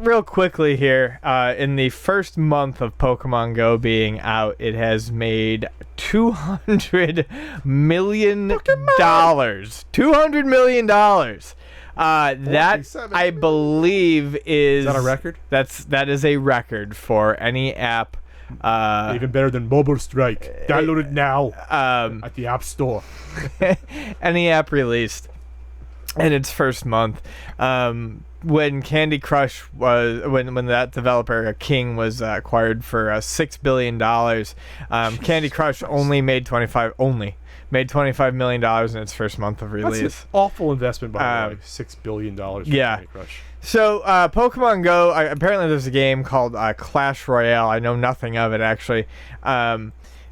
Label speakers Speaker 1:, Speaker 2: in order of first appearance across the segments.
Speaker 1: real quickly here, in the first month of Pokemon Go being out, it has made $200 million. $200 million. That I believe is
Speaker 2: that a record?
Speaker 1: That is a record for any app.
Speaker 2: Even better than Mobile Strike. Download it now at the App Store.
Speaker 1: Any app released in its first month. When Candy Crush was when that developer King was acquired for $6 billion, Candy Crush only made $25 million in its first month of release.
Speaker 2: That's an awful investment, by the way. $6 billion for Candy Crush.
Speaker 1: So, Pokemon Go, apparently there's a game called Clash Royale. I know nothing of it, actually.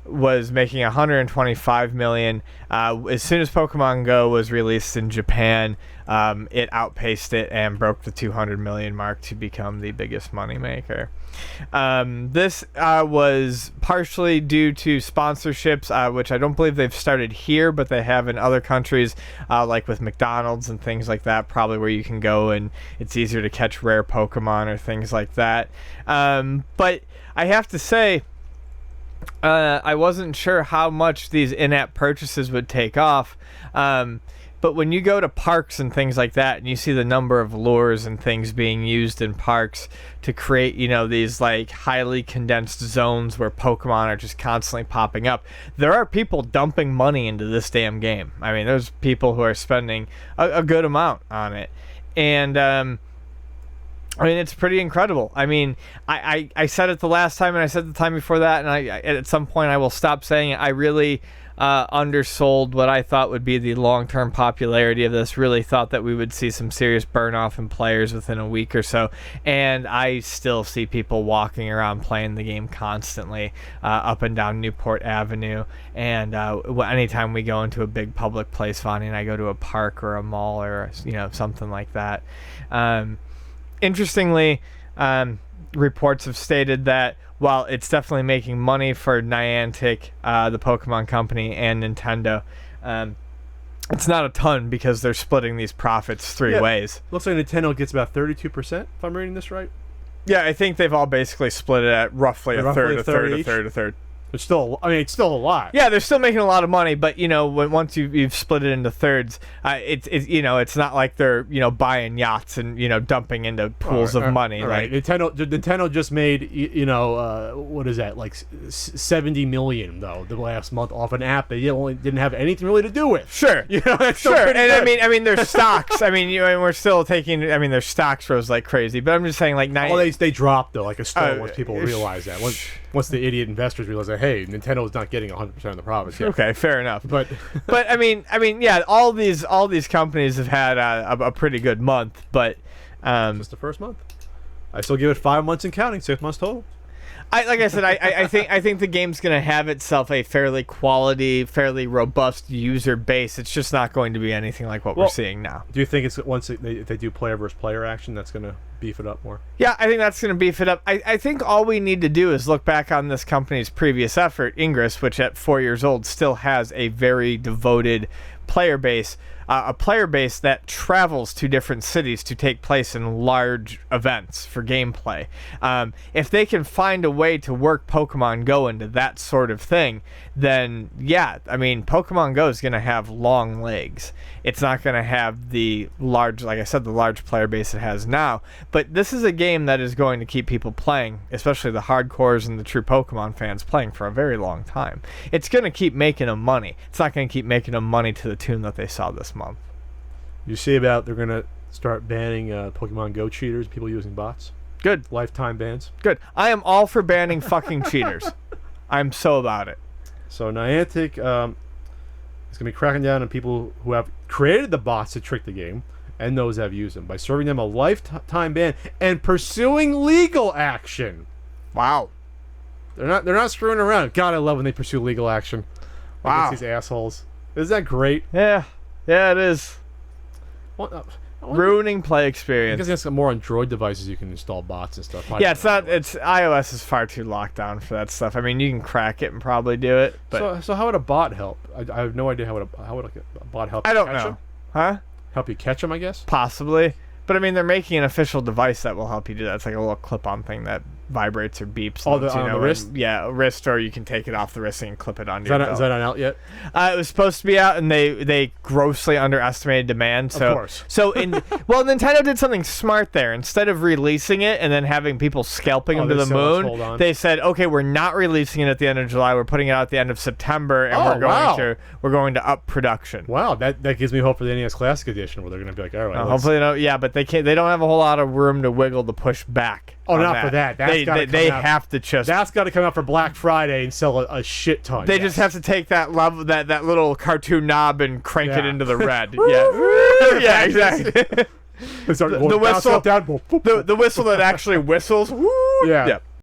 Speaker 1: Was making $125 million. As soon as Pokemon Go was released in Japan, it outpaced it and broke the $200 million mark to become the biggest moneymaker. This was partially due to sponsorships, which I don't believe they've started here, but they have in other countries, like with McDonald's and things like that, probably where you can go and it's easier to catch rare Pokemon or things like that. But I have to say, I wasn't sure how much these in-app purchases would take off. But when you go to parks and things like that and you see the number of lures and things being used in parks to create, these like highly condensed zones where Pokemon are just constantly popping up, there are people dumping money into this damn game. I mean, there's people who are spending a good amount on it. And, it's pretty incredible. I mean, I said it the last time and I said the time before that, and I at some point I will stop saying it. I really undersold what I thought would be the long-term popularity of this. Really thought that we would see some serious burn-off in players within a week or so, and I still see people walking around playing the game constantly up and down Newport Avenue, and anytime we go into a big public place, Vonnie and I go to a park or a mall or something like that. Interestingly, reports have stated that while it's definitely making money for Niantic, the Pokemon Company, and Nintendo, it's not a ton because they're splitting these profits three ways.
Speaker 2: Looks like Nintendo gets about 32%, if I'm reading this right.
Speaker 1: Yeah, I think they've all basically split it at roughly a third, a third.
Speaker 2: It's still, it's still a lot.
Speaker 1: Yeah, they're still making a lot of money, but once you've split it into thirds, it's not like they're buying yachts and dumping into pools of money.
Speaker 2: Right. Nintendo just made what is that, like $70 million though the last month off an app they didn't have anything really to do with.
Speaker 1: Sure, sure. And good. I mean their stocks. I mean we're still taking. I mean their stocks rose like crazy, but I'm just saying like
Speaker 2: they dropped though like a stone once people realize that once the idiot investors realize that, hey, Nintendo's not getting 100% of the profits yet.
Speaker 1: Okay, fair enough.
Speaker 2: But
Speaker 1: I mean, yeah, all these companies have had a pretty good month, but
Speaker 2: just the first month. I still give it 5 months and counting, 6 months total.
Speaker 1: Like I said, I think the game's going to have itself a fairly robust user base. It's just not going to be anything like what we're seeing now.
Speaker 2: Do you think it's if they do player versus player action, that's going to beef it up more?
Speaker 1: Yeah, I think that's going to beef it up. I think all we need to do is look back on this company's previous effort, Ingress, which at 4 years old still has a very devoted player base. A player base that travels to different cities to take place in large events for gameplay. If they can find a way to work Pokemon Go into that sort of thing, then yeah, I mean, Pokemon Go is going to have long legs. It's not going to have the large, like I said, the large player base it has now. But this is a game that is going to keep people playing, especially the hardcores and the true Pokemon fans playing for a very long time. It's going to keep making them money. It's not going to keep making them money to the tune that they saw this month.
Speaker 2: You see about they're going to start banning Pokemon Go cheaters, people using bots?
Speaker 1: Good.
Speaker 2: Lifetime bans?
Speaker 1: Good. I am all for banning fucking cheaters. I'm so about it.
Speaker 2: So Niantic is going to be cracking down on people who have created the bots to trick the game and those that have used them by serving them a lifetime ban and pursuing legal action.
Speaker 1: Wow.
Speaker 2: They're not screwing around. God, I love when they pursue legal action against these assholes. Isn't that great?
Speaker 1: Yeah, it is. Ruining play experience.
Speaker 2: I guess it's more Android devices you can install bots and stuff.
Speaker 1: Yeah, it's not. It's iOS is far too locked down for that stuff. I mean, you can crack it and probably do it. But
Speaker 2: so how would a bot help? I have no idea how would a bot help.
Speaker 1: I don't know. Huh?
Speaker 2: Help you catch them, I guess.
Speaker 1: Possibly, But I mean, they're making an official device that will help you do that. It's like a little clip-on thing that vibrates or beeps.
Speaker 2: Oh,
Speaker 1: lets you
Speaker 2: on
Speaker 1: know
Speaker 2: the wrist?
Speaker 1: yeah, wrist, or you can take it off the wrist and clip it onto
Speaker 2: Is
Speaker 1: your
Speaker 2: that,
Speaker 1: belt.
Speaker 2: is that not out yet?
Speaker 1: It was supposed to be out, and they grossly underestimated demand. So,
Speaker 2: Of course.
Speaker 1: So Nintendo did something smart there. Instead of releasing it and then having people scalping them to
Speaker 2: they
Speaker 1: the
Speaker 2: said, "Let's
Speaker 1: moon,
Speaker 2: hold on."
Speaker 1: they said, okay, we're not releasing it at the end of July. We're putting it out at the end of September, and
Speaker 2: Oh,
Speaker 1: we're going to up production.
Speaker 2: Wow, that gives me hope for the NES Classic Edition, where they're going to be like, all right,
Speaker 1: Hopefully, they don't. Yeah, but they can't. They don't have a whole lot of room to wiggle to push back.
Speaker 2: Oh,
Speaker 1: on
Speaker 2: not for that. That's
Speaker 1: They
Speaker 2: gotta come
Speaker 1: they
Speaker 2: out.
Speaker 1: have to just.
Speaker 2: that's got to come out for Black Friday and sell a shit ton.
Speaker 1: They
Speaker 2: yes.
Speaker 1: just have to take that that little cartoon knob and crank it
Speaker 2: Yeah.
Speaker 1: into the red. Yeah, yeah, exactly.
Speaker 2: They start going
Speaker 1: the
Speaker 2: down,
Speaker 1: whistle-
Speaker 2: up, down, boom, boom,
Speaker 1: The whistle that actually whistles. Woo!
Speaker 2: Yeah.
Speaker 1: Yeah.